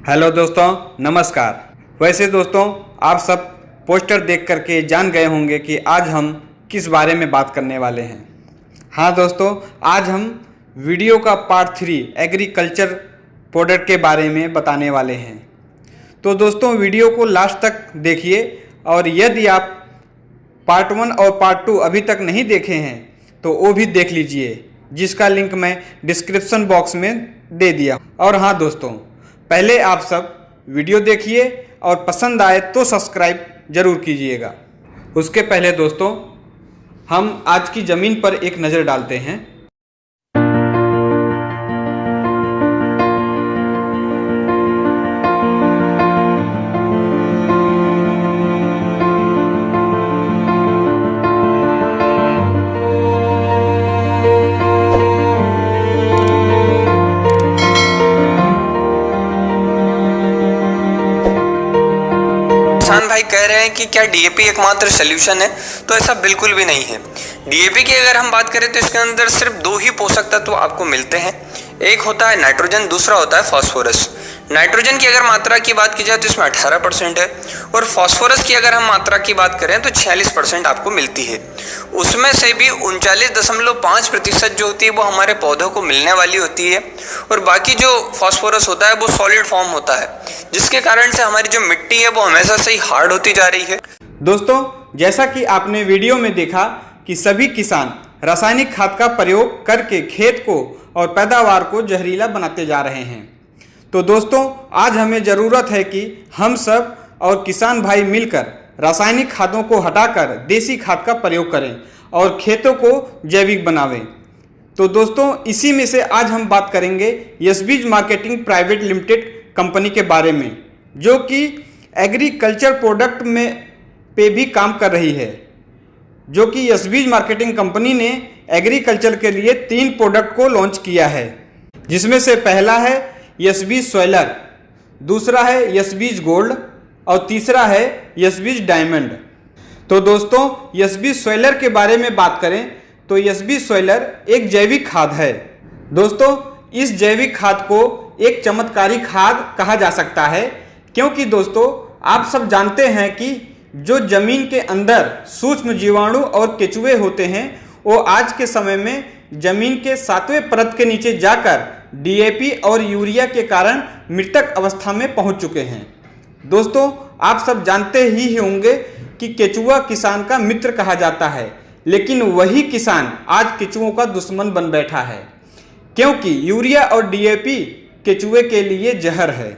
Hello दोस्तों, नमस्कार। वैसे दोस्तों, आप सब पोस्टर देख करके जान गए होंगे कि आज हम किस बारे में बात करने वाले हैं। हाँ दोस्तों, आज हम वीडियो का पार्ट 3 एग्रीकल्चर प्रोडक्ट के बारे में बताने वाले हैं। तो दोस्तों, वीडियो को लास्ट तक देखिए और यदि आप पार्ट 1 और पार्ट 2 अभी तक नहीं देखे हैं तो वो भी देख लीजिए, जिसका लिंक मैं डिस्क्रिप्शन बॉक्स में दे दिया। और हाँ दोस्तों, पहले आप सब वीडियो देखिए और पसंद आए तो सब्सक्राइब जरूर कीजिएगा। उसके पहले दोस्तों, हम आज की ज़मीन पर एक नज़र डालते हैं। किसान भाई कह रहे हैं कि क्या डीएपी एकमात्र सलूशन है, तो ऐसा बिल्कुल भी नहीं है। डीएपी की अगर हम बात करें तो इसके अंदर सिर्फ 2 ही पोषक तत्व आपको मिलते हैं। एक होता है नाइट्रोजन, दूसरा होता है फास्फोरस। नाइट्रोजन की अगर मात्रा की बात की जाए तो इसमें 18% है और फास्फोरस की अगर हम मात्रा की बात करें तो 46% आपको मिलती है। उसमें से भी 39.5% जो होती है वो हमारे पौधों को मिलने वाली होती है और बाकी जो फास्फोरस होता है वो सॉलिड फॉर्म होता है, जिसके कारण से हमारी जो मिट्टी है वो हमेशा से ही हार्ड होती जा रही है। दोस्तों, जैसा कि आपने वीडियो में देखा कि सभी किसान रासायनिक खाद का प्रयोग करके खेत को और पैदावार को जहरीला बनाते जा रहे हैं। तो दोस्तों, आज हमें ज़रूरत है कि हम सब और किसान भाई मिलकर रासायनिक खादों को हटाकर देसी खाद का प्रयोग करें और खेतों को जैविक बनावें। तो दोस्तों, इसी में से आज हम बात करेंगे यशबीज मार्केटिंग प्राइवेट लिमिटेड कंपनी के बारे में, जो कि एग्रीकल्चर प्रोडक्ट में पे भी काम कर रही है। जो कि यशबीज मार्केटिंग कंपनी ने एग्रीकल्चर के लिए 3 प्रोडक्ट को लॉन्च किया है, जिसमें से पहला है यशबीज सॉइलर, दूसरा है यशबीज गोल्ड और तीसरा है यशबीज डायमंड। तो दोस्तों, यशबीज सॉइलर के बारे में बात करें तो यशबीज सॉइलर एक जैविक खाद है। दोस्तों, इस जैविक खाद को एक चमत्कारी खाद कहा जा सकता है, क्योंकि दोस्तों आप सब जानते हैं कि जो जमीन के अंदर सूक्ष्म जीवाणु और केचुए होते हैं वो आज के समय में जमीन के 7वें परत के नीचे जाकर डीएपी और यूरिया के कारण मृतक अवस्था में पहुंच चुके हैं। दोस्तों, आप सब जानते ही होंगे कि केचुआ किसान का मित्र कहा जाता है, लेकिन वही किसान आज केचुओं का दुश्मन बन बैठा है, क्योंकि यूरिया और डीएपी केचुए के लिए जहर है।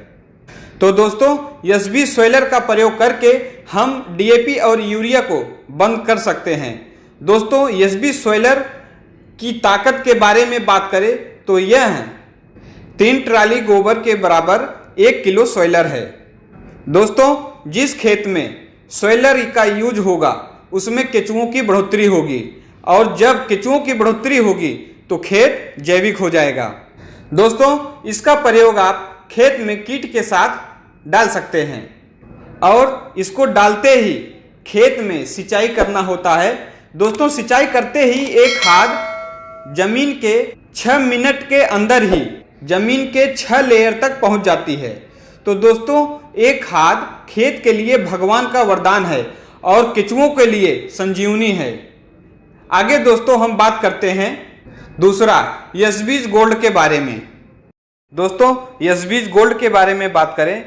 तो दोस्तों, यशबीज सॉइलर का प्रयोग करके हम डीएपी और यूरिया को बंद कर सकते हैं। दोस्तों, यशबीज सॉइलर की ताकत के बारे में बात करें तो यह है 3 ट्राली गोबर के बराबर 1 किलो सॉइलर है। दोस्तों, जिस खेत में सॉइलर का यूज होगा उसमें केचुओं की बढ़ोतरी होगी और जब केचुओं की बढ़ोतरी होगी तो खेत जैविक हो जाएगा। दोस्तों, इसका प्रयोग आप खेत में कीट के साथ डाल सकते हैं और इसको डालते ही खेत में सिंचाई करना होता है। दोस्तों, सिंचाई करते ही एक खाद जमीन के 6 मिनट के अंदर ही जमीन के 6 लेयर तक पहुंच जाती है। तो दोस्तों, एक खाद खेत के लिए भगवान का वरदान है और केचुओं के लिए संजीवनी है। आगे दोस्तों हम बात करते हैं दूसरा यशबीज गोल्ड के बारे में। दोस्तों, यशबीज गोल्ड के बारे में बात करें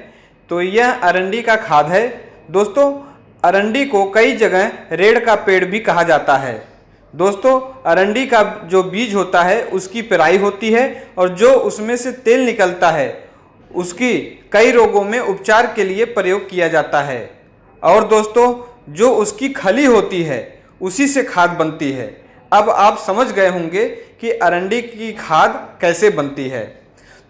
तो यह अरंडी का खाद है। दोस्तों, अरंडी को कई जगह रेड़ का पेड़ भी कहा जाता है। दोस्तों, अरंडी का जो बीज होता है उसकी पेराई होती है और जो उसमें से तेल निकलता है उसकी कई रोगों में उपचार के लिए प्रयोग किया जाता है। और दोस्तों, जो उसकी खली होती है उसी से खाद बनती है। अब आप समझ गए होंगे कि अरंडी की खाद कैसे बनती है।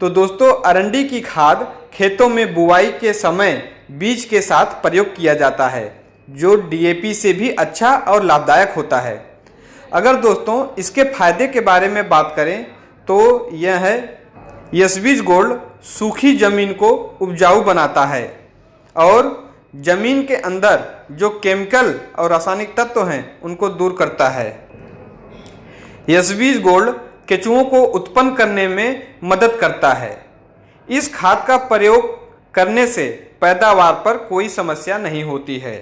तो दोस्तों, अरंडी की खाद खेतों में बुआई के समय बीज के साथ प्रयोग किया जाता है, जो डीएपी से भी अच्छा और लाभदायक होता है। अगर दोस्तों इसके फायदे के बारे में बात करें तो यह है यशबीज गोल्ड सूखी जमीन को उपजाऊ बनाता है और जमीन के अंदर जो केमिकल और रासायनिक तत्व हैं उनको दूर करता है। यशबीज गोल्ड केचुओं को उत्पन्न करने में मदद करता है। इस खाद का प्रयोग करने से पैदावार पर कोई समस्या नहीं होती है।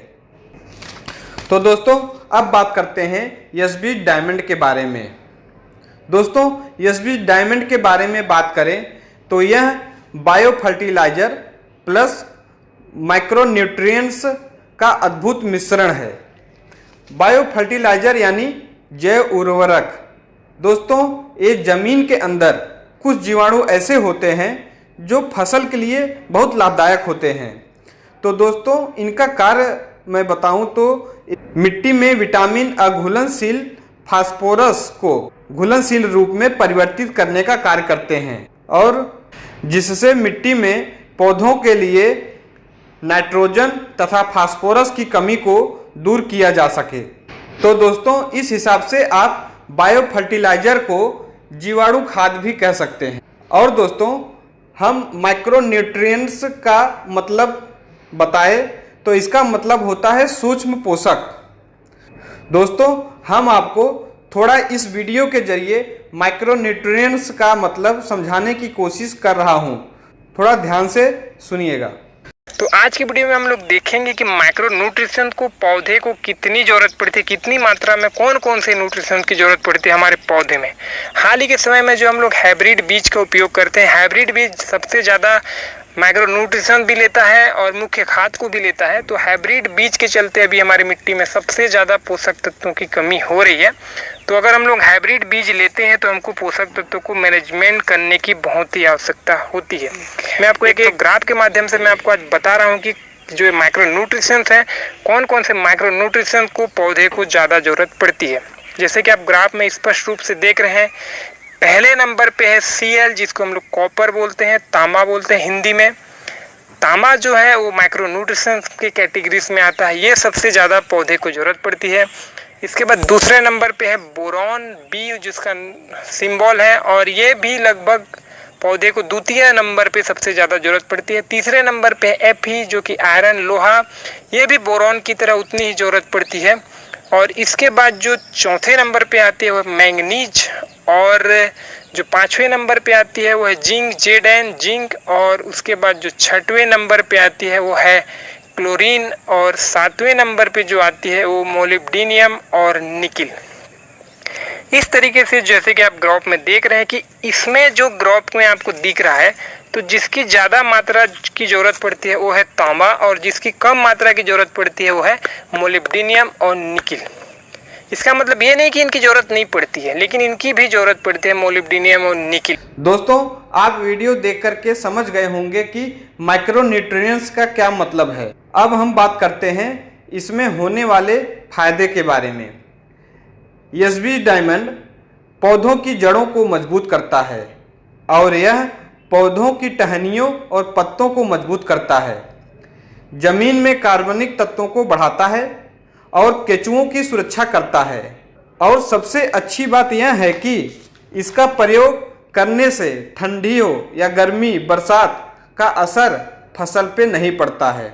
तो दोस्तों अब बात करते हैं एसबीज डायमंड के बारे में। दोस्तों एसबीज डायमंड के बारे में बात करें तो यह बायो फर्टिलाइजर प्लस माइक्रोन्यूट्रिएंट्स का अद्भुत मिश्रण है। बायो फर्टिलाइजर यानी जैव उर्वरक। दोस्तों ये जमीन के अंदर कुछ जीवाणु ऐसे होते हैं जो फसल के लिए बहुत लाभदायक होते हैं। तो दोस्तों इनका कार्य मैं बताऊं तो मिट्टी में विटामिन अघुलनशील फास्फोरस को घुलनशील रूप में परिवर्तित करने का कार्य करते हैं और जिससे मिट्टी में पौधों के लिए नाइट्रोजन तथा फास्फोरस की कमी को दूर किया जा सके। तो दोस्तों इस हिसाब से आप बायो फर्टिलाइजर को जीवाणु खाद भी कह सकते हैं। और दोस्तों हम माइक्रोन्यूट्रिएंट्स का मतलब बताएं तो इसका मतलब होता है सूक्ष्म पोषक। दोस्तों हम आपको थोड़ा इस वीडियो के जरिए माइक्रोन्यूट्रिएंट्स का मतलब समझाने की कोशिश कर रहा हूं, थोड़ा ध्यान से सुनिएगा। तो आज की वीडियो में हम लोग देखेंगे कि माइक्रो न्यूट्रिशन को पौधे को कितनी ज़रूरत पड़ती है, कितनी मात्रा में कौन कौन से न्यूट्रिशन की ज़रूरत पड़ती है हमारे पौधे में। हाल ही के समय में जो हम लोग हाइब्रिड बीज का उपयोग करते हैं, हाइब्रिड बीज सबसे ज़्यादा माइक्रो न्यूट्रिशन भी लेता है और मुख्य खाद को भी लेता है। तो हाइब्रिड बीज के चलते अभी हमारी मिट्टी में सबसे ज़्यादा पोषक तत्वों की कमी हो रही है। तो अगर हम लोग हाइब्रिड बीज लेते हैं तो हमको पोषक तत्वों को मैनेजमेंट करने की बहुत ही आवश्यकता होती है। मैं आपको एक ग्राफ के माध्यम से मैं आपको आज बता रहा हूँ कि जो माइक्रो न्यूट्रिशन है, कौन कौन से माइक्रो न्यूट्रिशन को पौधे को ज़्यादा ज़रूरत पड़ती है। जैसे कि आप ग्राफ में स्पष्ट रूप से देख रहे हैं, पहले नंबर पे है Cl, जिसको हम लोग कॉपर बोलते हैं, तांबा बोलते हैं हिंदी में। तांबा जो है वो माइक्रो न्यूट्रिशन के कैटेगरीज में आता है, ये सबसे ज़्यादा पौधे को ज़रूरत पड़ती है। इसके बाद दूसरे नंबर पे है बोरॉन बी, जिसका सिंबल है, और ये भी लगभग पौधे को द्वितीय नंबर पे सबसे ज़्यादा ज़रूरत पड़ती है। तीसरे नंबर पे है Fe, जो कि आयरन लोहा, ये भी बोरॉन की तरह उतनी ही ज़रूरत पड़ती है। और इसके बाद जो चौथे नंबर पे आती है वो मैंगनीज, और जो पाँचवें नंबर पे आती है वो है जिंक, जेडन जिंक, और उसके बाद जो छठवें नंबर पे आती है वो है क्लोरीन, और सातवें नंबर पे जो आती है वो मोलिब्डेनियम और निकिल। इस तरीके से जैसे कि आप ग्राफ में देख रहे हैं कि इसमें जो ग्राफ में आपको दिख रहा है, तो जिसकी ज़्यादा मात्रा की ज़रूरत पड़ती है वो है तांबा, और जिसकी कम मात्रा की ज़रूरत पड़ती है वो है मोलिब्डेनियम और निकिल। इसका मतलब ये नहीं कि इनकी ज़रूरत नहीं पड़ती है, लेकिन इनकी भी ज़रूरत पड़ती है, मोलिब्डेनियम और निकिल। दोस्तों आप वीडियो देख करके समझ गए होंगे कि माइक्रोन्यूट्रिएंट्स का क्या मतलब है। अब हम बात करते हैं इसमें होने वाले फायदे के बारे में। एसबीज डायमंड पौधों की जड़ों को मजबूत करता है और यह पौधों की टहनियों और पत्तों को मजबूत करता है, जमीन में कार्बनिक तत्वों को बढ़ाता है और केंचुओं की सुरक्षा करता है। और सबसे अच्छी बात यह है कि इसका प्रयोग करने से ठंडी हो या गर्मी, बरसात का असर फसल पे नहीं पड़ता है।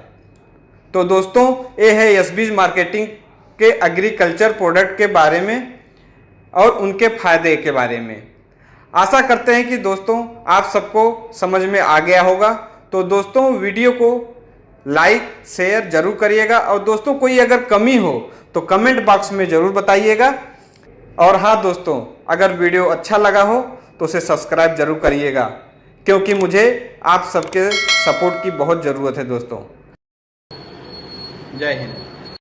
तो दोस्तों ये है एसबीज मार्केटिंग के एग्रीकल्चर प्रोडक्ट के बारे में और उनके फायदे के बारे में। आशा करते हैं कि दोस्तों आप सबको समझ में आ गया होगा। तो दोस्तों वीडियो को लाइक शेयर जरूर करिएगा, और दोस्तों कोई अगर कमी हो तो कमेंट बॉक्स में ज़रूर बताइएगा। और हाँ दोस्तों, अगर वीडियो अच्छा लगा हो तो उसे सब्सक्राइब जरूर करिएगा, क्योंकि मुझे आप सबके सपोर्ट की बहुत ज़रूरत है दोस्तों। जय हिंद।